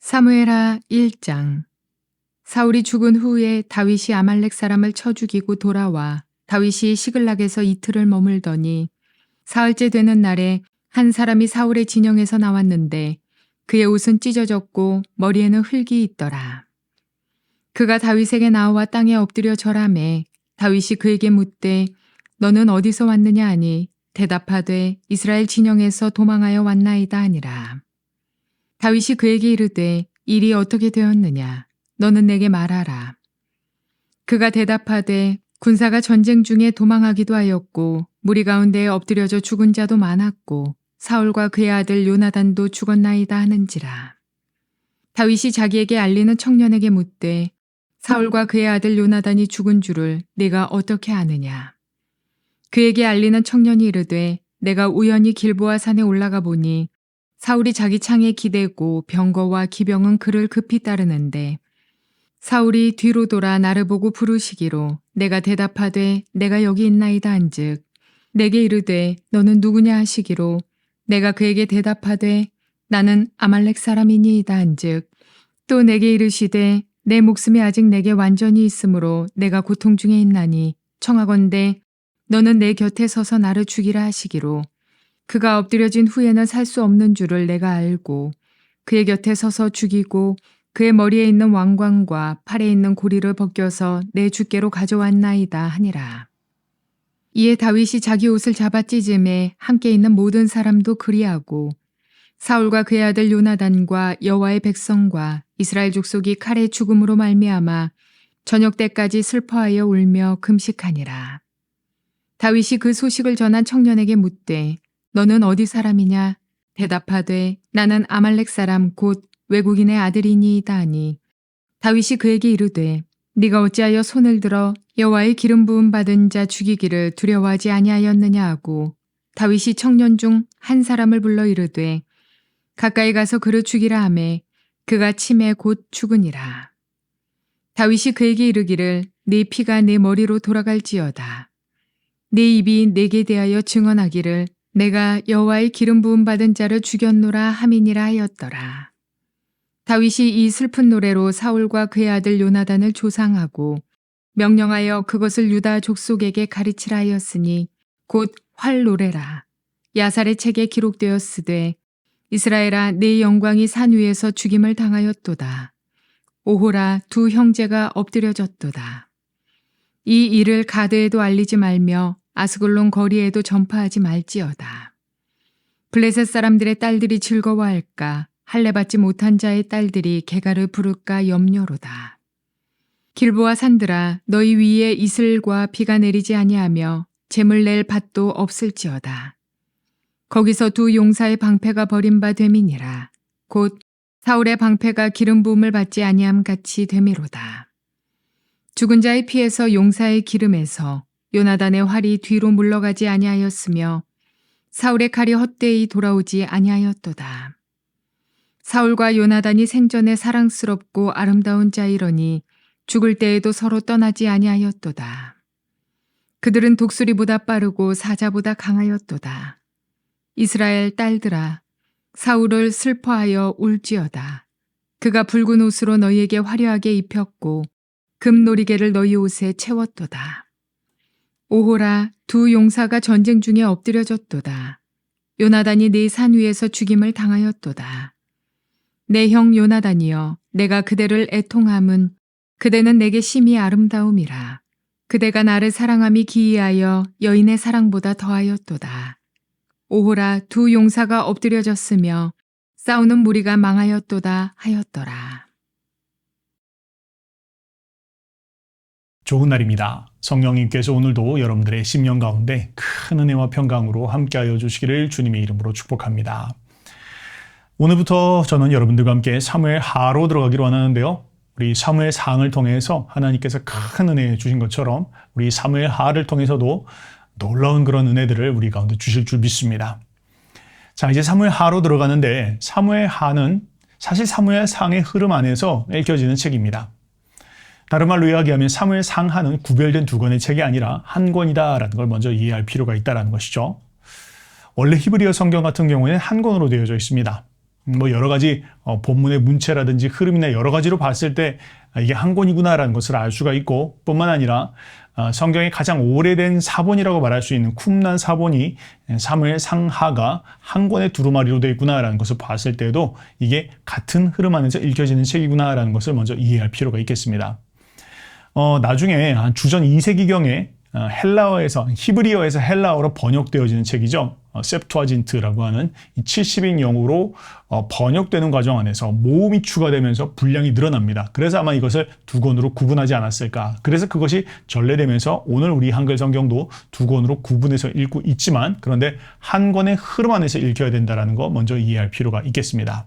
사무엘하 1장. 사울이 죽은 후에 다윗이 아말렉 사람을 쳐 죽이고 돌아와 다윗이 시글락에서 이틀을 머물더니 사흘째 되는 날에 한 사람이 사울의 진영에서 나왔는데 그의 옷은 찢어졌고 머리에는 흙이 있더라. 그가 다윗에게 나와 땅에 엎드려 절하매 다윗이 그에게 묻되 너는 어디서 왔느냐 하니 대답하되 이스라엘 진영에서 도망하여 왔나이다 하니라. 다윗이 그에게 이르되 일이 어떻게 되었느냐 너는 내게 말하라. 그가 대답하되 군사가 전쟁 중에 도망하기도 하였고 무리 가운데에 엎드려져 죽은 자도 많았고 사울과 그의 아들 요나단도 죽었나이다 하는지라. 다윗이 자기에게 알리는 청년에게 묻되 사울과 그의 아들 요나단이 죽은 줄을 네가 어떻게 아느냐. 그에게 알리는 청년이 이르되 내가 우연히 길보아 산에 올라가 보니 사울이 자기 창에 기대고 병거와 기병은 그를 급히 따르는데 사울이 뒤로 돌아 나를 보고 부르시기로 내가 대답하되 내가 여기 있나이다 한즉 내게 이르되 너는 누구냐 하시기로 내가 그에게 대답하되 나는 아말렉 사람이니이다 한즉 또 내게 이르시되 내 목숨이 아직 내게 완전히 있으므로 내가 고통 중에 있나니 청하건대 너는 내 곁에 서서 나를 죽이라 하시기로 그가 엎드려진 후에는 살 수 없는 줄을 내가 알고 그의 곁에 서서 죽이고 그의 머리에 있는 왕관과 팔에 있는 고리를 벗겨서 내 주께로 가져왔나이다 하니라. 이에 다윗이 자기 옷을 잡아 찢음에 함께 있는 모든 사람도 그리하고 사울과 그의 아들 요나단과 여호와의 백성과 이스라엘 족속이 칼의 죽음으로 말미암아 저녁 때까지 슬퍼하여 울며 금식하니라. 다윗이 그 소식을 전한 청년에게 묻되 너는 어디 사람이냐? 대답하되 나는 아말렉 사람 곧 외국인의 아들이니이다 하니 다윗이 그에게 이르되 네가 어찌하여 손을 들어 여호와의 기름 부음 받은 자 죽이기를 두려워하지 아니하였느냐 하고 다윗이 청년 중 한 사람을 불러 이르되 가까이 가서 그를 죽이라 하매 그가 침에 곧 죽으니라. 다윗이 그에게 이르기를 네 피가 네 머리로 돌아갈지어다. 네 입이 내게 대하여 증언하기를 내가 여호와의 기름 부음 받은 자를 죽였노라 함이니라 하였더라. 다윗이 이 슬픈 노래로 사울과 그의 아들 요나단을 조상하고 명령하여 그것을 유다 족속에게 가르치라 하였으니 곧 활노래라. 야살의 책에 기록되었으되 이스라엘아 네 영광이 산 위에서 죽임을 당하였도다. 오호라 두 형제가 엎드려졌도다. 이 일을 가드에도 알리지 말며 아스글론 거리에도 전파하지 말지어다. 블레셋 사람들의 딸들이 즐거워할까 할례받지 못한 자의 딸들이 개가를 부를까 염려로다. 길보아 산들아 너희 위에 이슬과 비가 내리지 아니하며 재물 낼 밭도 없을지어다. 거기서 두 용사의 방패가 버린 바 됨이니라. 곧 사울의 방패가 기름 부음을 받지 아니함 같이 됨이로다. 죽은 자의 피에서 용사의 기름에서 요나단의 활이 뒤로 물러가지 아니하였으며 사울의 칼이 헛되이 돌아오지 아니하였도다. 사울과 요나단이 생전에 사랑스럽고 아름다운 자이러니 죽을 때에도 서로 떠나지 아니하였도다. 그들은 독수리보다 빠르고 사자보다 강하였도다. 이스라엘 딸들아 사울을 슬퍼하여 울지어다. 그가 붉은 옷으로 너희에게 화려하게 입혔고 금노리개를 너희 옷에 채웠도다. 오호라 두 용사가 전쟁 중에 엎드려졌도다. 요나단이 네 산 위에서 죽임을 당하였도다. 내 형 요나단이여 내가 그대를 애통함은 그대는 내게 심히 아름다움이라. 그대가 나를 사랑함이 기이하여 여인의 사랑보다 더하였도다. 오호라 두 용사가 엎드려졌으며 싸우는 무리가 망하였도다 하였더라. 좋은 날입니다. 성령님께서 오늘도 여러분들의 심령 가운데 큰 은혜와 평강으로 함께하여 주시기를 주님의 이름으로 축복합니다. 오늘부터 저는 여러분들과 함께 사무엘하로 들어가기로 하는데요. 우리 사무엘상을 통해서 하나님께서 큰 은혜 주신 것처럼 우리 사무엘하를 통해서도 놀라운 그런 은혜들을 우리 가운데 주실 줄 믿습니다. 자, 이제 사무엘하로 들어가는데 사무엘하는 사실 사무엘상의 흐름 안에서 읽혀지는 책입니다. 다른 말로 이야기하면 사무엘상하는 구별된 두 권의 책이 아니라 한 권이다라는 걸 먼저 이해할 필요가 있다는 것이죠. 원래 히브리어 성경 같은 경우에는 한 권으로 되어져 있습니다. 뭐 여러 가지 본문의 문체라든지 흐름이나 여러 가지로 봤을 때 이게 한 권이구나라는 것을 알 수가 있고, 뿐만 아니라 성경의 가장 오래된 사본이라고 말할 수 있는 쿰란 사본이 사무엘 상하가 한 권의 두루마리로 되어 있구나라는 것을 봤을 때도 이게 같은 흐름 안에서 읽혀지는 책이구나라는 것을 먼저 이해할 필요가 있겠습니다. 나중에 한 주전 2세기경에 헬라어에서 히브리어에서 헬라어로 번역되어지는 책이죠. 셉투아진트라고 하는 이 70인 영어로 번역되는 과정 안에서 모음이 추가되면서 분량이 늘어납니다. 그래서 아마 이것을 두 권으로 구분하지 않았을까. 그래서 그것이 전래되면서 오늘 우리 한글 성경도 두 권으로 구분해서 읽고 있지만, 그런데 한 권의 흐름 안에서 읽혀야 된다는 거 먼저 이해할 필요가 있겠습니다.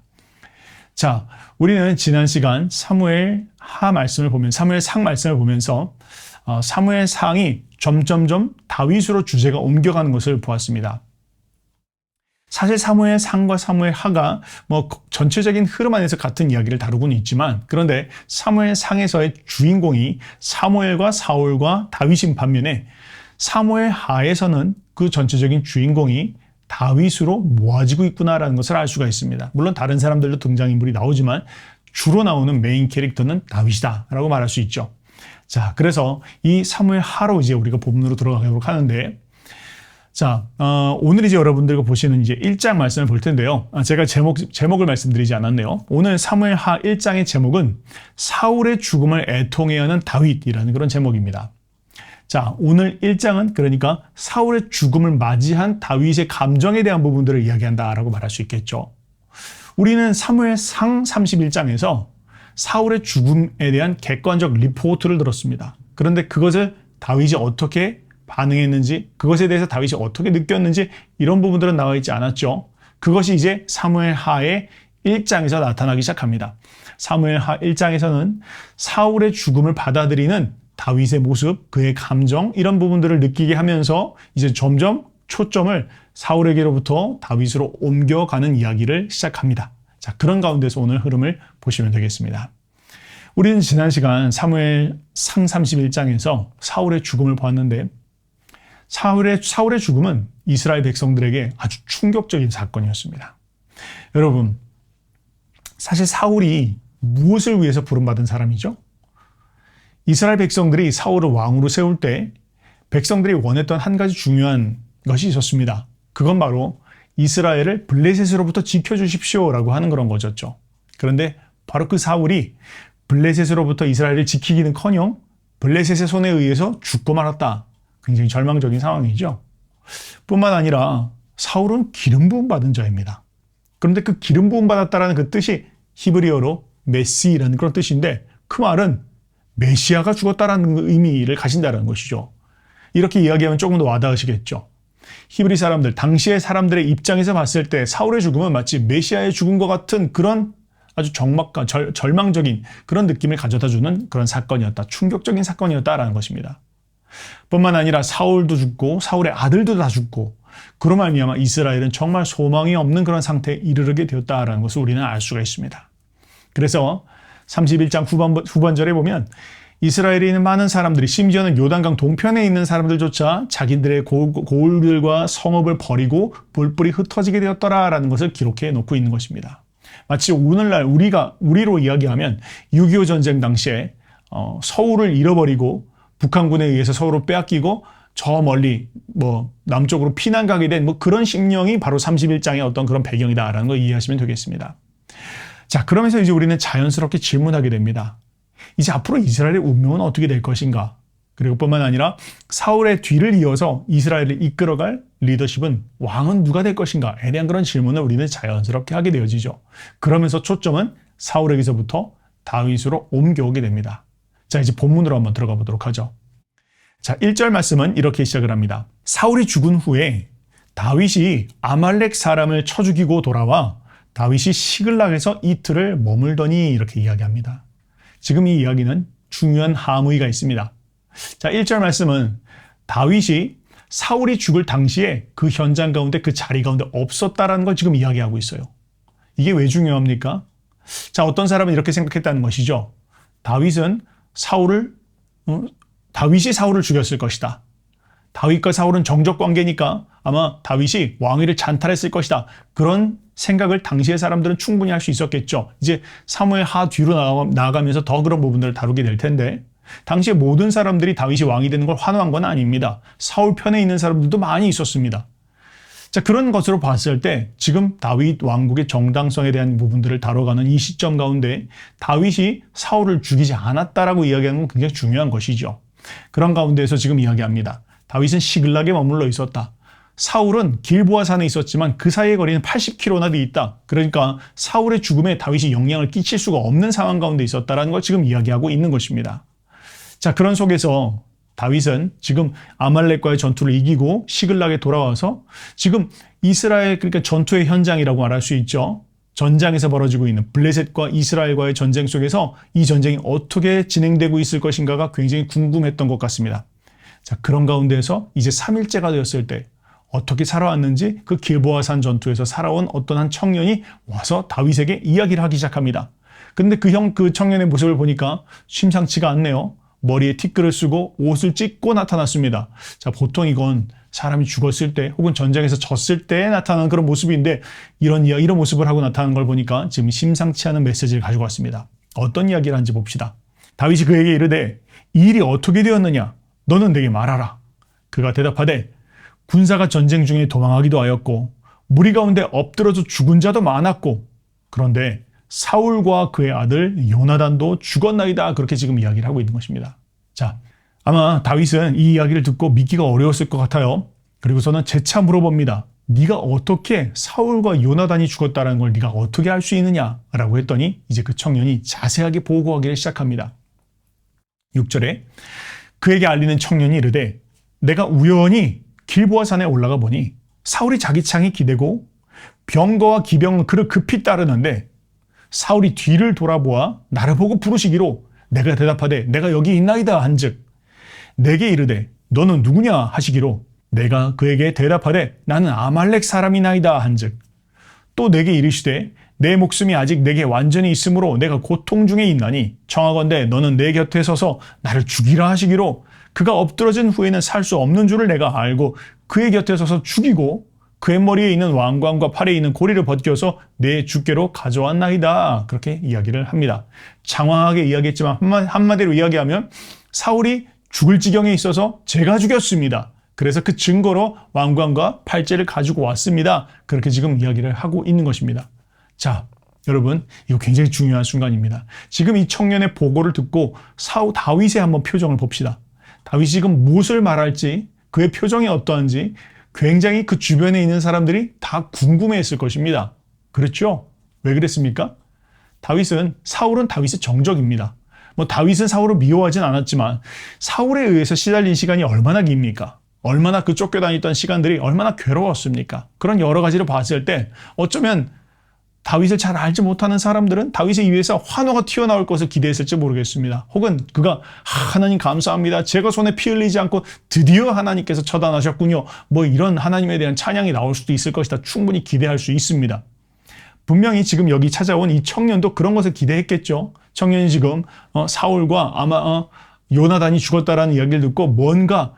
자, 우리는 지난 시간 사무엘 하 말씀을 보면, 사무엘 상 말씀을 보면서 사무엘 상이 점점점 다윗으로 주제가 옮겨가는 것을 보았습니다. 사실 사무엘 상과 사무엘 하가 뭐 전체적인 흐름 안에서 같은 이야기를 다루고는 있지만, 그런데 사무엘 상에서의 주인공이 사무엘과 사울과 다윗인 반면에 사무엘 하에서는 그 전체적인 주인공이 다윗으로 모아지고 있구나라는 것을 알 수가 있습니다. 물론 다른 사람들도 등장인물이 나오지만 주로 나오는 메인 캐릭터는 다윗이다라고 말할 수 있죠. 자, 그래서 이 사무엘 하로 이제 우리가 본문으로 들어가도록 하는데, 자, 오늘 이제 여러분들과 보시는 이제 1장 말씀을 볼 텐데요. 제가 제목을 말씀드리지 않았네요. 오늘 사무엘 하 1장의 제목은 사울의 죽음을 애통해야 하는 다윗이라는 그런 제목입니다. 자, 오늘 1장은 그러니까 사울의 죽음을 맞이한 다윗의 감정에 대한 부분들을 이야기한다라고 말할 수 있겠죠. 우리는 사무엘 상 31장에서 사울의 죽음에 대한 객관적 리포트를 들었습니다. 그런데 그것을 다윗이 어떻게 반응했는지, 그것에 대해서 다윗이 어떻게 느꼈는지 이런 부분들은 나와 있지 않았죠. 그것이 이제 사무엘 하의 1장에서 나타나기 시작합니다. 사무엘 하 1장에서는 사울의 죽음을 받아들이는 다윗의 모습, 그의 감정, 이런 부분들을 느끼게 하면서 이제 점점 초점을 사울에게로부터 다윗으로 옮겨가는 이야기를 시작합니다. 자, 그런 가운데서 오늘 흐름을 보시면 되겠습니다. 우리는 지난 시간 사무엘 상 31장에서 사울의 죽음을 보았는데, 사울의 죽음은 이스라엘 백성들에게 아주 충격적인 사건이었습니다. 여러분, 사실 사울이 무엇을 위해서 부름받은 사람이죠? 이스라엘 백성들이 사울을 왕으로 세울 때 백성들이 원했던 한 가지 중요한 것이 있었습니다. 그건 바로 이스라엘을 블레셋으로부터 지켜주십시오라고 하는 그런 거였죠. 그런데 바로 그 사울이 블레셋으로부터 이스라엘을 지키기는커녕 블레셋의 손에 의해서 죽고 말았다. 굉장히 절망적인 상황이죠. 뿐만 아니라 사울은 기름 부음 받은 자입니다. 그런데 그 기름 부음 받았다라는 그 뜻이 히브리어로 메시라는 그런 뜻인데, 그 말은 메시아가 죽었다라는 의미를 가진다는 것이죠. 이렇게 이야기하면 조금 더 와닿으시겠죠. 히브리 사람들, 당시의 사람들의 입장에서 봤을 때 사울의 죽음은 마치 메시아의 죽음과 같은 그런 아주 절망적인 그런 느낌을 가져다주는 그런 사건이었다. 충격적인 사건이었다라는 것입니다. 뿐만 아니라 사울도 죽고 사울의 아들도 다 죽고, 그로 말미암아 이스라엘은 정말 소망이 없는 그런 상태에 이르게 되었다라는 것을 우리는 알 수가 있습니다. 그래서 31장 후반절에 보면 이스라엘에 있는 많은 사람들이, 심지어는 요단강 동편에 있는 사람들조차 자기들의 고을들과 성읍을 버리고 볼뿔이 흩어지게 되었더라라는 것을 기록해 놓고 있는 것입니다. 마치 오늘날 우리로 이야기하면 6.25 전쟁 당시에 서울을 잃어버리고 북한군에 의해서 서울을 빼앗기고 저 멀리 남쪽으로 피난 가게 된 그런 심령이 바로 31장의 어떤 그런 배경이다라는 걸 이해하시면 되겠습니다. 자, 그러면서 이제 우리는 자연스럽게 질문하게 됩니다. 이제 앞으로 이스라엘의 운명은 어떻게 될 것인가? 그리고 뿐만 아니라 사울의 뒤를 이어서 이스라엘을 이끌어갈 리더십은, 왕은 누가 될 것인가에 대한 그런 질문을 우리는 자연스럽게 하게 되어지죠. 그러면서 초점은 사울에게서부터 다윗으로 옮겨오게 됩니다. 자, 이제 본문으로 한번 들어가 보도록 하죠. 자, 1절 말씀은 이렇게 시작을 합니다. 사울이 죽은 후에 다윗이 아말렉 사람을 쳐 죽이고 돌아와 다윗이 시글락에서 이틀을 머물더니, 이렇게 이야기합니다. 지금 이 이야기는 중요한 함의가 있습니다. 자, 1절 말씀은 다윗이 사울이 죽을 당시에 그 현장 가운데, 그 자리 가운데 없었다라는 걸 지금 이야기하고 있어요. 이게 왜 중요합니까? 자, 어떤 사람은 이렇게 생각했다는 것이죠. 다윗이 사울을 죽였을 것이다. 다윗과 사울은 정적 관계니까 아마 다윗이 왕위를 찬탈했을 것이다. 그런 생각을 당시의 사람들은 충분히 할 수 있었겠죠. 이제 사무엘 하 뒤로 나아가면서 더 그런 부분들을 다루게 될 텐데 당시에 모든 사람들이 다윗이 왕이 되는 걸 환호한 건 아닙니다. 사울 편에 있는 사람들도 많이 있었습니다. 자, 그런 것으로 봤을 때 지금 다윗 왕국의 정당성에 대한 부분들을 다뤄가는 이 시점 가운데 다윗이 사울을 죽이지 않았다라고 이야기하는 건 굉장히 중요한 것이죠. 그런 가운데에서 지금 이야기합니다. 다윗은 시글락에 머물러 있었다. 사울은 길보아 산에 있었지만 그 사이의 거리는 80km나 돼 있다. 그러니까 사울의 죽음에 다윗이 영향을 끼칠 수가 없는 상황 가운데 있었다라는 걸 지금 이야기하고 있는 것입니다. 자, 그런 속에서 다윗은 지금 아말렉과의 전투를 이기고 시글락에 돌아와서 지금 이스라엘, 그러니까 전투의 현장이라고 말할 수 있죠. 전장에서 벌어지고 있는 블레셋과 이스라엘과의 전쟁 속에서 이 전쟁이 어떻게 진행되고 있을 것인가가 굉장히 궁금했던 것 같습니다. 자, 그런 가운데에서 이제 3일째가 되었을 때 어떻게 살아왔는지 그 길보아 산 전투에서 살아온 어떤 한 청년이 와서 다윗에게 이야기를 하기 시작합니다. 근데 그 청년의 모습을 보니까 심상치가 않네요. 머리에 티끌을 쓰고 옷을 찢고 나타났습니다. 자, 보통 이건 사람이 죽었을 때 혹은 전쟁에서 졌을 때 나타나는 그런 모습인데 이런 모습을 하고 나타나는 걸 보니까 지금 심상치 않은 메시지를 가지고 왔습니다. 어떤 이야기를 하는지 봅시다. 다윗이 그에게 이르되 이 일이 어떻게 되었느냐? 너는 내게 말하라. 그가 대답하되 군사가 전쟁 중에 도망하기도 하였고 무리 가운데 엎드러져 죽은 자도 많았고 그런데 사울과 그의 아들 요나단도 죽었나이다. 그렇게 지금 이야기를 하고 있는 것입니다. 자, 아마 다윗은 이 이야기를 듣고 믿기가 어려웠을 것 같아요. 그리고서는 재차 물어봅니다. 네가 어떻게 사울과 요나단이 죽었다는 걸 네가 어떻게 알 수 있느냐라고 했더니 이제 그 청년이 자세하게 보고하기를 시작합니다. 6절에 그에게 알리는 청년이 이르되 내가 우연히 길보아 산에 올라가 보니 사울이 자기 창에 기대고 병거와 기병은 그를 급히 따르는데 사울이 뒤를 돌아보아 나를 보고 부르시기로 내가 대답하되 내가 여기 있나이다 한즉 내게 이르되 너는 누구냐 하시기로 내가 그에게 대답하되 나는 아말렉 사람이나이다 한즉 또 내게 이르시되 내 목숨이 아직 내게 완전히 있으므로 내가 고통 중에 있나니 청하건대 너는 내 곁에 서서 나를 죽이라 하시기로 그가 엎드러진 후에는 살 수 없는 줄을 내가 알고 그의 곁에 서서 죽이고 그의 머리에 있는 왕관과 팔에 있는 고리를 벗겨서 내 주께로 가져왔나이다. 그렇게 이야기를 합니다. 장황하게 이야기했지만 한마디로 이야기하면 사울이 죽을 지경에 있어서 제가 죽였습니다. 그래서 그 증거로 왕관과 팔째를 가지고 왔습니다. 그렇게 지금 이야기를 하고 있는 것입니다. 자, 여러분, 이거 굉장히 중요한 순간입니다. 지금 이 청년의 보고를 듣고 다윗의 한번 표정을 봅시다. 다윗이 지금 무엇을 말할지, 그의 표정이 어떠한지 굉장히 그 주변에 있는 사람들이 다 궁금해했을 것입니다. 그렇죠? 왜 그랬습니까? 사울은 다윗의 정적입니다. 다윗은 사울을 미워하진 않았지만 사울에 의해서 시달린 시간이 얼마나 깁니까? 얼마나 그 쫓겨다녔던 시간들이 얼마나 괴로웠습니까? 그런 여러 가지를 봤을 때 어쩌면 다윗을 잘 알지 못하는 사람들은 다윗의 입에서 환호가 튀어나올 것을 기대했을지 모르겠습니다. 혹은 그가 하나님 감사합니다. 제가 손에 피 흘리지 않고 드디어 하나님께서 처단하셨군요. 이런 하나님에 대한 찬양이 나올 수도 있을 것이다. 충분히 기대할 수 있습니다. 분명히 지금 여기 찾아온 이 청년도 그런 것을 기대했겠죠. 청년이 지금 사울과 아마 요나단이 죽었다라는 이야기를 듣고 뭔가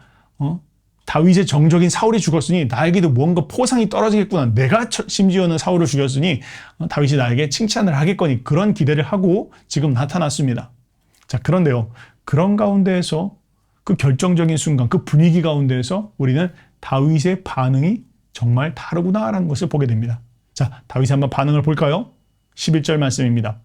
다윗의 정적인 사울이 죽었으니 나에게도 뭔가 포상이 떨어지겠구나. 내가 심지어는 사울을 죽였으니 다윗이 나에게 칭찬을 하겠거니 그런 기대를 하고 지금 나타났습니다. 자, 그런데요. 그런 가운데에서 그 결정적인 순간, 그 분위기 가운데에서 우리는 다윗의 반응이 정말 다르구나라는 것을 보게 됩니다. 자, 다윗의 한번 반응을 볼까요? 11절 말씀입니다.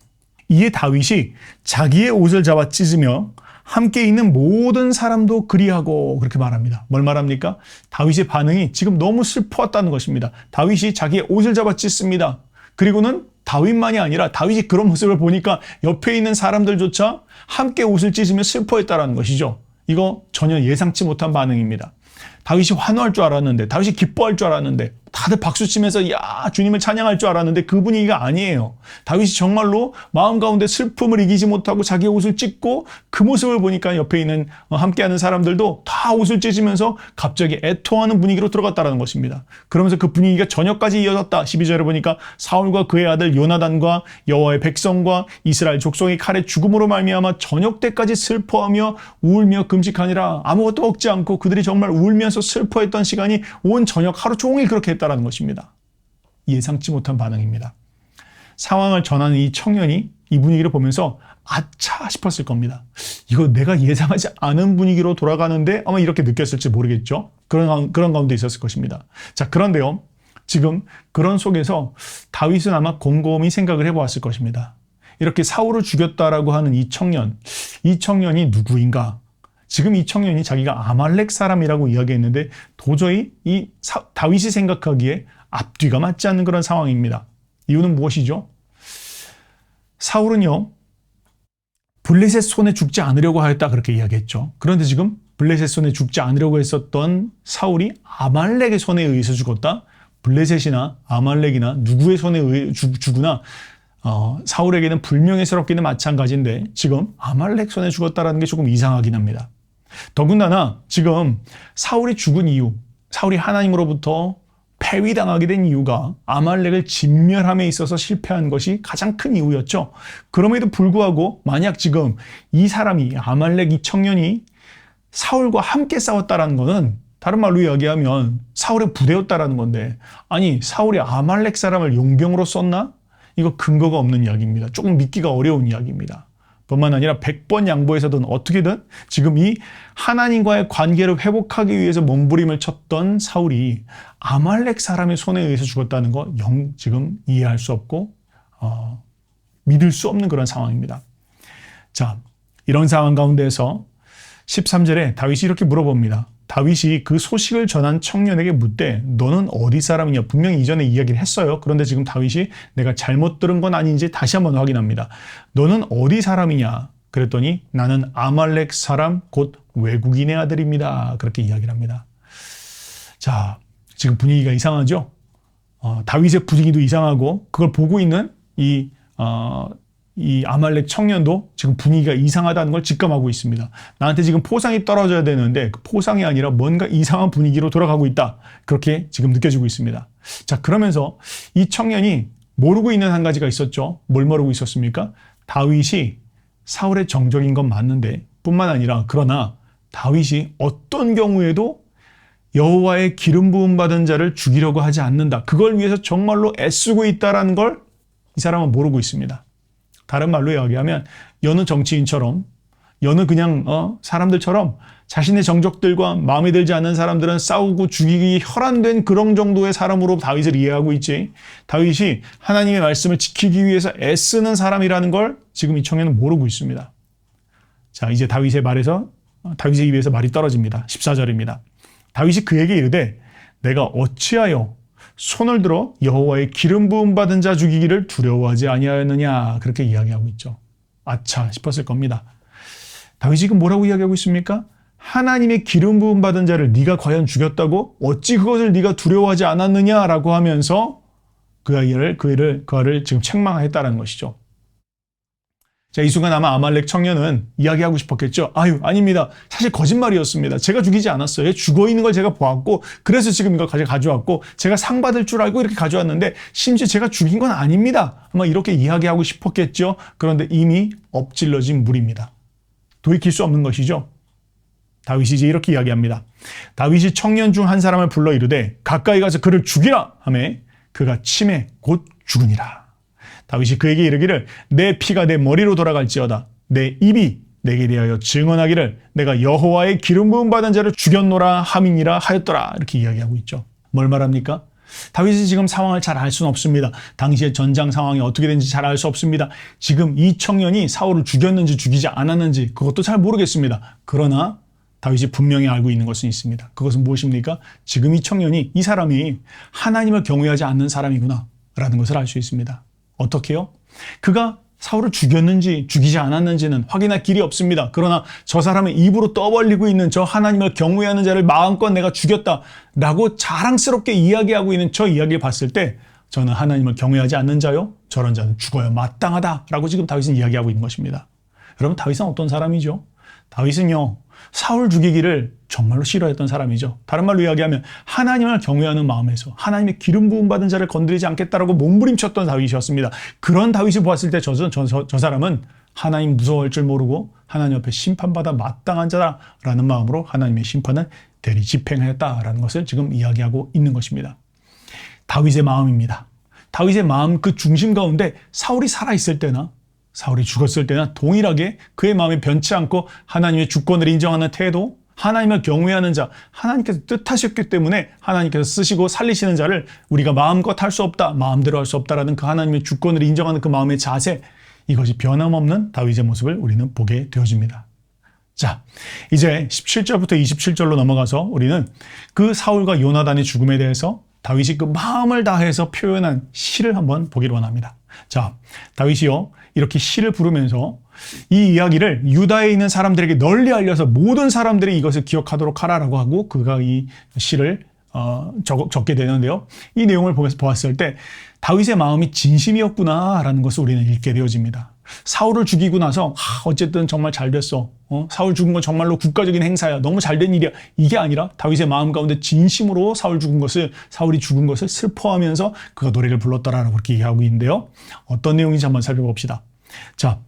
이에 다윗이 자기의 옷을 잡아 찢으며 함께 있는 모든 사람도 그리하고 그렇게 말합니다. 뭘 말합니까? 다윗의 반응이 지금 너무 슬퍼왔다는 것입니다. 다윗이 자기의 옷을 잡아 찢습니다. 그리고는 다윗만이 아니라 다윗이 그런 모습을 보니까 옆에 있는 사람들조차 함께 옷을 찢으며 슬퍼했다는 것이죠. 이거 전혀 예상치 못한 반응입니다. 다윗이 환호할 줄 알았는데, 다윗이 기뻐할 줄 알았는데 다들 박수치면서 야 주님을 찬양할 줄 알았는데 그 분위기가 아니에요. 다윗이 정말로 마음 가운데 슬픔을 이기지 못하고 자기의 옷을 찢고 그 모습을 보니까 옆에 있는 함께하는 사람들도 다 옷을 찢으면서 갑자기 애통하는 분위기로 들어갔다는 것입니다. 그러면서 그 분위기가 저녁까지 이어졌다. 12절에 보니까 사울과 그의 아들 요나단과 여호와의 백성과 이스라엘 족속의 칼에 죽음으로 말미암아 저녁 때까지 슬퍼하며 울며 금식하니라. 아무것도 먹지 않고 그들이 정말 울면서 슬퍼했던 시간이 온 저녁 하루 종일 그렇게 했다라는 것입니다. 예상치 못한 반응입니다. 상황을 전하는 이 청년이 이 분위기를 보면서 아차 싶었을 겁니다. 이거 내가 예상하지 않은 분위기로 돌아가는데 아마 이렇게 느꼈을지 모르겠죠. 그런 가운데 있었을 것입니다. 자, 그런데요. 지금 그런 속에서 다윗은 아마 곰곰이 생각을 해보았을 것입니다. 이렇게 사울을 죽였다라고 하는 이 청년이 누구인가? 지금 이 청년이 자기가 아말렉 사람이라고 이야기했는데 도저히 이 다윗이 생각하기에 앞뒤가 맞지 않는 그런 상황입니다. 이유는 무엇이죠? 사울은요, 블레셋 손에 죽지 않으려고 하였다 그렇게 이야기했죠. 그런데 지금 블레셋 손에 죽지 않으려고 했었던 사울이 아말렉의 손에 의해서 죽었다? 블레셋이나 아말렉이나 누구의 손에 의해 죽으나 사울에게는 불명예스럽기는 마찬가지인데 지금 아말렉 손에 죽었다라는 게 조금 이상하긴 합니다. 더군다나 지금 사울이 죽은 이유, 사울이 하나님으로부터 패위당하게 된 이유가 아말렉을 진멸함에 있어서 실패한 것이 가장 큰 이유였죠. 그럼에도 불구하고 만약 지금 이 사람이 아말렉 이 청년이 사울과 함께 싸웠다라는 것은 다른 말로 이야기하면 사울의 부대였다라는 건데 아니 사울이 아말렉 사람을 용병으로 썼나? 이거 근거가 없는 이야기입니다. 조금 믿기가 어려운 이야기입니다. 뿐만 아니라 100번 양보해서든 어떻게든 지금 이 하나님과의 관계를 회복하기 위해서 몸부림을 쳤던 사울이 아말렉 사람의 손에 의해서 죽었다는 거 지금 이해할 수 없고 믿을 수 없는 그런 상황입니다. 자, 이런 상황 가운데에서 13절에 다윗이 이렇게 물어봅니다. 다윗이 그 소식을 전한 청년에게 묻되 너는 어디 사람이냐? 분명히 이전에 이야기를 했어요. 그런데 지금 다윗이 내가 잘못 들은 건 아닌지 다시 한번 확인합니다. 너는 어디 사람이냐? 그랬더니 나는 아말렉 사람 곧 외국인의 아들입니다. 그렇게 이야기를 합니다. 자, 지금 분위기가 이상하죠? 다윗의 분위기도 이상하고 그걸 보고 있는 이 아말렉 청년도 지금 분위기가 이상하다는 걸 직감하고 있습니다. 나한테 지금 포상이 떨어져야 되는데 그 포상이 아니라 뭔가 이상한 분위기로 돌아가고 있다. 그렇게 지금 느껴지고 있습니다. 자, 그러면서 이 청년이 모르고 있는 한 가지가 있었죠. 뭘 모르고 있었습니까? 다윗이 사울의 정적인 건 맞는데 뿐만 아니라 그러나 다윗이 어떤 경우에도 여호와의 기름 부음 받은 자를 죽이려고 하지 않는다. 그걸 위해서 정말로 애쓰고 있다라는 걸 이 사람은 모르고 있습니다. 다른 말로 이야기하면 여느 정치인처럼 여느 그냥 사람들처럼 자신의 정적들과 마음에 들지 않는 사람들은 싸우고 죽이기 혈안된 그런 정도의 사람으로 다윗을 이해하고 있지 다윗이 하나님의 말씀을 지키기 위해서 애쓰는 사람이라는 걸 지금 이 청년은 모르고 있습니다. 자, 이제 다윗의 입에서 말이 떨어집니다. 14절입니다. 다윗이 그에게 이르되 내가 어찌하여 손을 들어 여호와의 기름 부음 받은 자 죽이기를 두려워하지 아니하였느냐 그렇게 이야기하고 있죠. 아차 싶었을 겁니다. 다윗이 지금 뭐라고 이야기하고 있습니까? 하나님의 기름 부음 받은 자를 네가 과연 죽였다고? 어찌 그것을 네가 두려워하지 않았느냐라고 하면서 그 아이를 지금 책망했다는 것이죠. 자, 이 순간 아마 아말렉 청년은 이야기하고 싶었겠죠. 아유, 아닙니다. 사실 거짓말이었습니다. 제가 죽이지 않았어요. 죽어 있는 걸 제가 보았고 그래서 지금 이걸 가져왔고 제가 상 받을 줄 알고 이렇게 가져왔는데 심지어 제가 죽인 건 아닙니다. 아마 이렇게 이야기하고 싶었겠죠. 그런데 이미 엎질러진 물입니다. 돌이킬 수 없는 것이죠. 다윗이 이제 이렇게 이야기합니다. 다윗이 청년 중 한 사람을 불러 이르되 가까이 가서 그를 죽이라 하매 그가 침에 곧 죽으니라. 다윗이 그에게 이르기를 내 피가 내 머리로 돌아갈지어다. 내 입이 내게 대하여 증언하기를 내가 여호와의 기름 부음 받은 자를 죽였노라 함이니라 하였더라. 이렇게 이야기하고 있죠. 뭘 말합니까? 다윗이 지금 상황을 잘 알 수는 없습니다. 당시의 전장 상황이 어떻게 된지 잘 알 수 없습니다. 지금 이 청년이 사울을 죽였는지 죽이지 않았는지 그것도 잘 모르겠습니다. 그러나 다윗이 분명히 알고 있는 것은 있습니다. 그것은 무엇입니까? 지금 이 사람이 하나님을 경외하지 않는 사람이구나 라는 것을 알 수 있습니다. 어떻게요? 그가 사울을 죽였는지 죽이지 않았는지는 확인할 길이 없습니다. 그러나 저 사람의 입으로 떠벌리고 있는 저 하나님을 경외하는 자를 마음껏 내가 죽였다라고 자랑스럽게 이야기하고 있는 저 이야기를 봤을 때 저는 하나님을 경외하지 않는 자요, 저런 자는 죽어야 마땅하다라고 지금 다윗은 이야기하고 있는 것입니다. 여러분, 다윗은 어떤 사람이죠? 다윗은요, 사울 죽이기를 정말로 싫어했던 사람이죠. 다른 말로 이야기하면 하나님을 경외하는 마음에서 하나님의 기름 부음 받은 자를 건드리지 않겠다라고 몸부림쳤던 다윗이었습니다. 그런 다윗이 보았을 때 저 사람은 하나님 무서워할 줄 모르고 하나님 앞에 심판받아 마땅한 자라는 마음으로 하나님의 심판을 대리 집행하였다라는 것을 지금 이야기하고 있는 것입니다. 다윗의 마음입니다. 다윗의 마음 그 중심 가운데 사울이 살아있을 때나 사울이 죽었을 때나 동일하게 그의 마음이 변치 않고 하나님의 주권을 인정하는 태도, 하나님을 경외하는 자, 하나님께서 뜻하셨기 때문에 하나님께서 쓰시고 살리시는 자를 우리가 마음껏 할 수 없다, 마음대로 할 수 없다라는 그 하나님의 주권을 인정하는 그 마음의 자세, 이것이 변함없는 다윗의 모습을 우리는 보게 되어집니다. 자, 이제 17절부터 27절로 넘어가서 우리는 그 사울과 요나단의 죽음에 대해서 다윗이 그 마음을 다해서 표현한 시를 한번 보기를 원합니다. 자, 다윗이요, 이렇게 시를 부르면서 이 이야기를 유다에 있는 사람들에게 널리 알려서 모든 사람들이 이것을 기억하도록 하라라고 하고 그가 이 시를 적게 되는데요. 이 내용을 보았을 때 다윗의 마음이 진심이었구나라는 것을 우리는 읽게 되어집니다. 사울을 죽이고 나서 어쨌든 정말 잘 됐어. 사울 죽은 건 정말로 국가적인 행사야. 너무 잘된 일이야. 이게 아니라 다윗의 마음 가운데 진심으로 사울이 죽은 것을 슬퍼하면서 그가 노래를 불렀더라라고 그렇게 얘기하고 있는데요. 어떤 내용인지 한번 살펴봅시다. 자,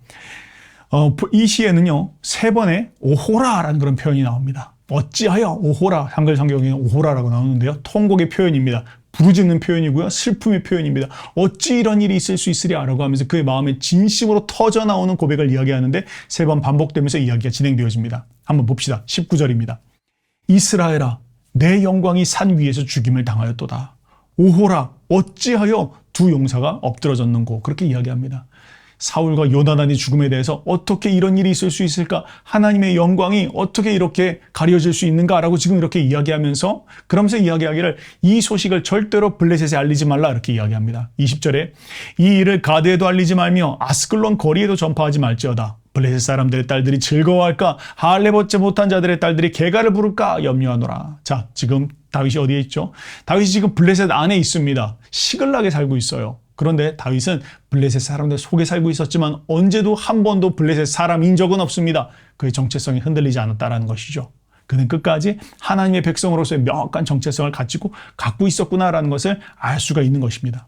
이 시에는요, 3번의 오호라라는 그런 표현이 나옵니다. 어찌하여 오호라, 한글 성경에는 오호라라고 나오는데요. 통곡의 표현입니다. 부르짖는 표현이고요. 슬픔의 표현입니다. 어찌 이런 일이 있을 수 있으랴라고 하면서 그의 마음에 진심으로 터져나오는 고백을 이야기하는데 3번 반복되면서 이야기가 진행되어집니다. 한번 봅시다. 19절입니다. 이스라엘아, 내 영광이 산 위에서 죽임을 당하였도다. 오호라, 어찌하여 두 용사가 엎드러졌는고. 그렇게 이야기합니다. 사울과 요나단의 죽음에 대해서 어떻게 이런 일이 있을 수 있을까? 하나님의 영광이 어떻게 이렇게 가려질 수 있는가라고 지금 이렇게 이야기하면서 그러면서 이야기하기를 이 소식을 절대로 블레셋에 알리지 말라 이렇게 이야기합니다. 20절에 이 일을 가드에도 알리지 말며 아스클론 거리에도 전파하지 말지어다. 블레셋 사람들의 딸들이 즐거워할까? 할례 받지 못한 자들의 딸들이 개가를 부를까? 염려하노라. 자, 지금 다윗이 어디에 있죠? 다윗이 지금 블레셋 안에 있습니다. 시글락에 살고 있어요. 그런데 다윗은 블레셋 사람들 속에 살고 있었지만 언제도 한 번도 블레셋 사람인 적은 없습니다. 그의 정체성이 흔들리지 않았다는 것이죠. 그는 끝까지 하나님의 백성으로서의 명확한 정체성을 갖고 있었구나라는 것을 알 수가 있는 것입니다.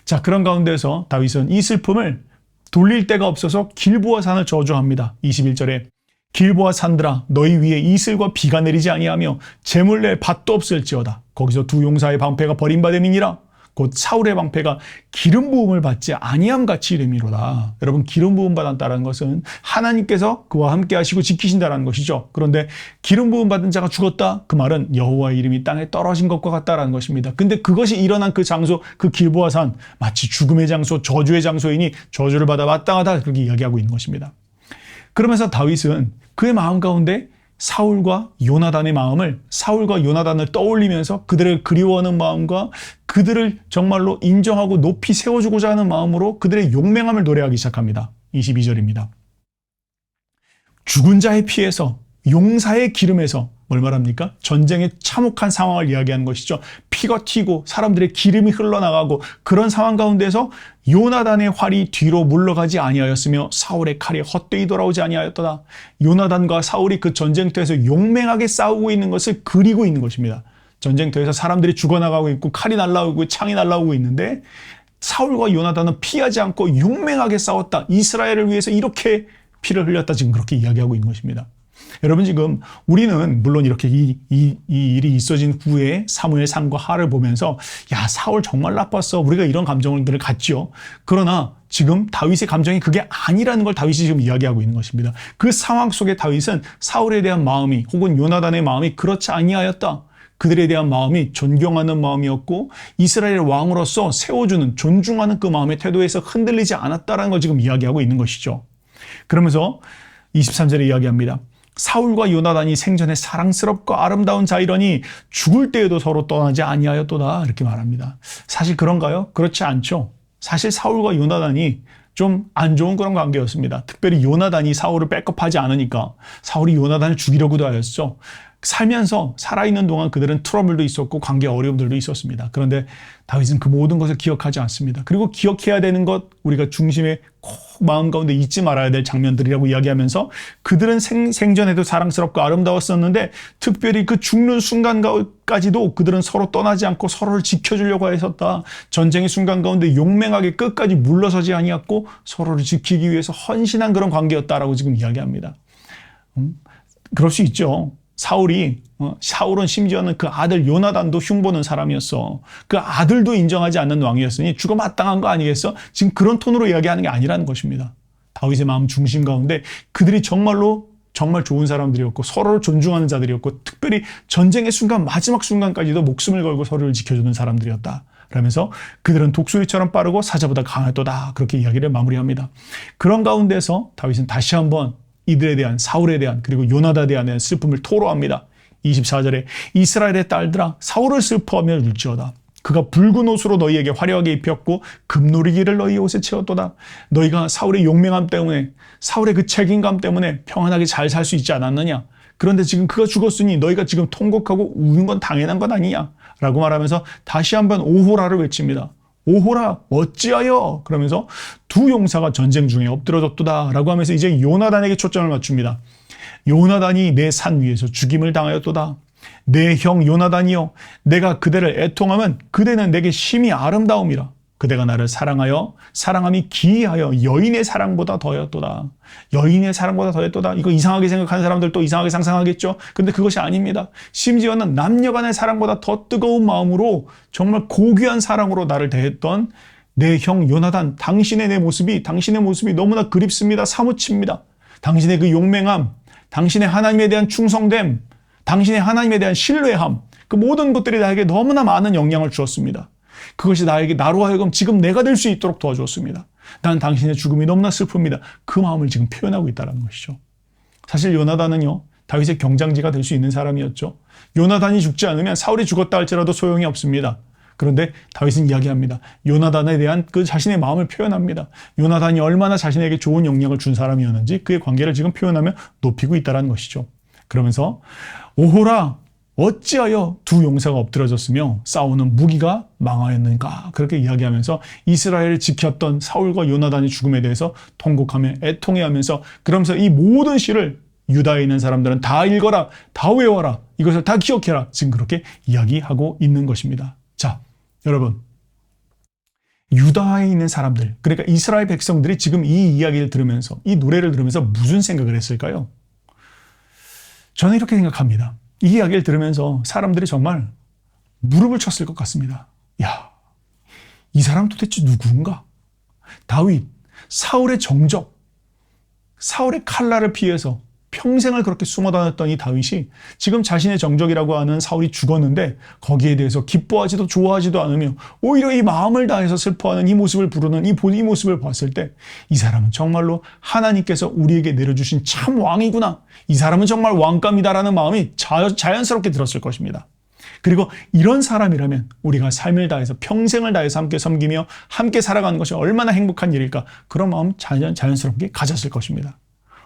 자, 그런 가운데서 다윗은 이 슬픔을 돌릴 데가 없어서 길보아 산을 저주합니다. 21절에 길보아 산들아 너희 위에 이슬과 비가 내리지 아니하며 재물 낼 밭도 없을지어다. 거기서 두 용사의 방패가 버림받음이니라. 곧 사울의 방패가 기름 부음을 받지 아니함 같이 이름이로다. 여러분, 기름 부음 받았다는 것은 하나님께서 그와 함께 하시고 지키신다는 것이죠. 그런데 기름 부음 받은 자가 죽었다. 그 말은 여호와의 이름이 땅에 떨어진 것과 같다라는 것입니다. 근데 그것이 일어난 그 장소, 그 길보아산, 마치 죽음의 장소, 저주의 장소이니 저주를 받아 마땅하다. 그렇게 이야기하고 있는 것입니다. 그러면서 다윗은 그의 마음 가운데 사울과 요나단을 떠올리면서 그들을 그리워하는 마음과 그들을 정말로 인정하고 높이 세워주고자 하는 마음으로 그들의 용맹함을 노래하기 시작합니다. 22절입니다. 죽은 자의 피에서 용사의 기름에서 뭘 말합니까? 전쟁의 참혹한 상황을 이야기하는 것이죠. 피가 튀고 사람들의 기름이 흘러나가고 그런 상황 가운데서 요나단의 활이 뒤로 물러가지 아니하였으며 사울의 칼이 헛되이 돌아오지 아니하였더라. 요나단과 사울이 그 전쟁터에서 용맹하게 싸우고 있는 것을 그리고 있는 것입니다. 전쟁터에서 사람들이 죽어나가고 있고 칼이 날아오고 창이 날아오고 있는데 사울과 요나단은 피하지 않고 용맹하게 싸웠다. 이스라엘을 위해서 이렇게 피를 흘렸다. 지금 그렇게 이야기하고 있는 것입니다. 여러분, 지금 우리는 물론 이렇게 이 일이 있어진 후에 사무엘 상과 하를 보면서 야, 사울 정말 나빴어. 우리가 이런 감정들을 갖지요. 그러나 지금 다윗의 감정이 그게 아니라는 걸 다윗이 지금 이야기하고 있는 것입니다. 그 상황 속에 다윗은 사울에 대한 마음이 혹은 요나단의 마음이 그렇지 아니하였다. 그들에 대한 마음이 존경하는 마음이었고 이스라엘 왕으로서 세워주는 존중하는 그 마음의 태도에서 흔들리지 않았다라는 걸 지금 이야기하고 있는 것이죠. 그러면서 23절에 이야기합니다. 사울과 요나단이 생전에 사랑스럽고 아름다운 자이러니 죽을 때에도 서로 떠나지 아니하였도다. 이렇게 말합니다. 사실 그런가요? 그렇지 않죠. 사실 사울과 요나단이 좀 안 좋은 그런 관계였습니다. 특별히 요나단이 사울을 백업하지 않으니까 사울이 요나단을 죽이려고도 하였죠. 살면서 살아있는 동안 그들은 트러블도 있었고 관계 어려움들도 있었습니다. 그런데 다윗은 그 모든 것을 기억하지 않습니다. 그리고 기억해야 되는 것, 우리가 중심에 꼭 마음 가운데 잊지 말아야 될 장면들이라고 이야기하면서 그들은 생전에도 사랑스럽고 아름다웠었는데 특별히 그 죽는 순간까지도 그들은 서로 떠나지 않고 서로를 지켜주려고 했었다. 전쟁의 순간 가운데 용맹하게 끝까지 물러서지 아니었고 서로를 지키기 위해서 헌신한 그런 관계였다라고 지금 이야기합니다. 그럴 수 있죠. 사울은 심지어는 그 아들 요나단도 흉보는 사람이었어. 그 아들도 인정하지 않는 왕이었으니 죽어 마땅한 거 아니겠어? 지금 그런 톤으로 이야기하는 게 아니라는 것입니다. 다윗의 마음 중심 가운데 그들이 정말로 정말 좋은 사람들이었고 서로를 존중하는 자들이었고 특별히 전쟁의 순간 마지막 순간까지도 목숨을 걸고 서로를 지켜주는 사람들이었다. 라면서 그들은 독수리처럼 빠르고 사자보다 강했도다. 그렇게 이야기를 마무리합니다. 그런 가운데서 다윗은 다시 한번 이들에 대한 사울에 대한 그리고 요나단에 대한 슬픔을 토로합니다. 24절에 이스라엘의 딸들아 사울을 슬퍼하며 울지어다. 그가 붉은 옷으로 너희에게 화려하게 입혔고 금노리기를 너희 옷에 채웠도다. 너희가 사울의 용맹함 때문에 사울의 그 책임감 때문에 평안하게 잘 살 수 있지 않았느냐. 그런데 지금 그가 죽었으니 너희가 지금 통곡하고 우는 건 당연한 것 아니냐. 라고 말하면서 다시 한번 오호라를 외칩니다. 오호라 어찌하여 그러면서 두 용사가 전쟁 중에 엎드러졌도다 라고 하면서 이제 요나단에게 초점을 맞춥니다. 요나단이 내 산 위에서 죽임을 당하였도다. 내 형 요나단이여 내가 그대를 애통하면 그대는 내게 심히 아름다움이라. 그대가 나를 사랑하여 사랑함이 기이하여 여인의 사랑보다 더였도다. 여인의 사랑보다 더했도다. 이거 이상하게 생각하는 사람들 또 이상하게 상상하겠죠. 근데 그것이 아닙니다. 심지어는 남녀간의 사랑보다 더 뜨거운 마음으로 정말 고귀한 사랑으로 나를 대했던 내 형 요나단, 당신의 모습이 너무나 그립습니다. 사무칩니다. 당신의 그 용맹함, 당신의 하나님에 대한 충성됨, 당신의 하나님에 대한 신뢰함, 그 모든 것들이 나에게 너무나 많은 영향을 주었습니다. 그것이 나로 하여금 지금 내가 될 수 있도록 도와주었습니다. 난 당신의 죽음이 너무나 슬픕니다. 그 마음을 지금 표현하고 있다는 것이죠. 사실 요나단은요, 다윗의 경장지가 될 수 있는 사람이었죠. 요나단이 죽지 않으면 사울이 죽었다 할지라도 소용이 없습니다. 그런데 다윗은 이야기합니다. 요나단에 대한 그 자신의 마음을 표현합니다. 요나단이 얼마나 자신에게 좋은 영향을 준 사람이었는지 그의 관계를 지금 표현하며 높이고 있다는 것이죠. 그러면서 오호라 어찌하여 두 용사가 엎드러졌으며 싸우는 무기가 망하였는가 그렇게 이야기하면서 이스라엘을 지켰던 사울과 요나단의 죽음에 대해서 통곡하며 애통해하면서 그러면서 이 모든 시를 유다에 있는 사람들은 다 읽어라, 다 외워라, 이것을 다 기억해라 지금 그렇게 이야기하고 있는 것입니다. 자, 여러분 유다에 있는 사람들 그러니까 이스라엘 백성들이 지금 이 이야기를 들으면서 이 노래를 들으면서 무슨 생각을 했을까요? 저는 이렇게 생각합니다. 이 이야기를 들으면서 사람들이 정말 무릎을 쳤을 것 같습니다. 야, 이 사람 도대체 누구인가? 다윗, 사울의 정적, 사울의 칼날을 피해서 평생을 그렇게 숨어 다녔던 이 다윗이 지금 자신의 정적이라고 하는 사울이 죽었는데 거기에 대해서 기뻐하지도 좋아하지도 않으며 오히려 이 마음을 다해서 슬퍼하는 이 모습을 부르는 이 모습을 봤을 때 이 사람은 정말로 하나님께서 우리에게 내려주신 참 왕이구나. 이 사람은 정말 왕감이다라는 마음이 자연스럽게 들었을 것입니다. 그리고 이런 사람이라면 우리가 삶을 다해서 평생을 다해서 함께 섬기며 함께 살아가는 것이 얼마나 행복한 일일까 그런 마음 자연스럽게 가졌을 것입니다.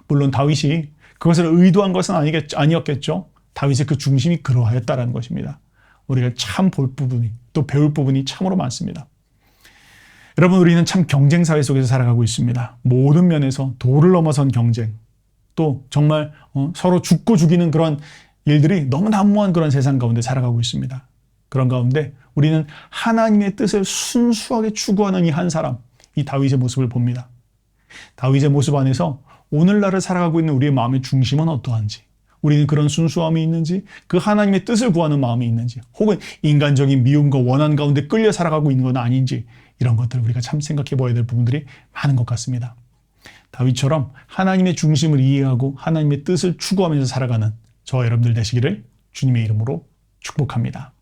물론 다윗이 그것을 의도한 것은 아니었겠죠. 다윗의 그 중심이 그러하였다라는 것입니다. 우리가 참 볼 부분이 또 배울 부분이 참으로 많습니다. 여러분 우리는 참 경쟁 사회 속에서 살아가고 있습니다. 모든 면에서 도를 넘어선 경쟁 또 정말 서로 죽고 죽이는 그런 일들이 너무 난무한 그런 세상 가운데 살아가고 있습니다. 그런 가운데 우리는 하나님의 뜻을 순수하게 추구하는 이 한 사람, 이 다윗의 모습을 봅니다. 다윗의 모습 안에서 오늘날을 살아가고 있는 우리의 마음의 중심은 어떠한지, 우리는 그런 순수함이 있는지, 그 하나님의 뜻을 구하는 마음이 있는지, 혹은 인간적인 미움과 원한 가운데 끌려 살아가고 있는 건 아닌지, 이런 것들을 우리가 참 생각해 봐야 될 부분들이 많은 것 같습니다. 다윗처럼 하나님의 중심을 이해하고 하나님의 뜻을 추구하면서 살아가는 저와 여러분들 되시기를 주님의 이름으로 축복합니다.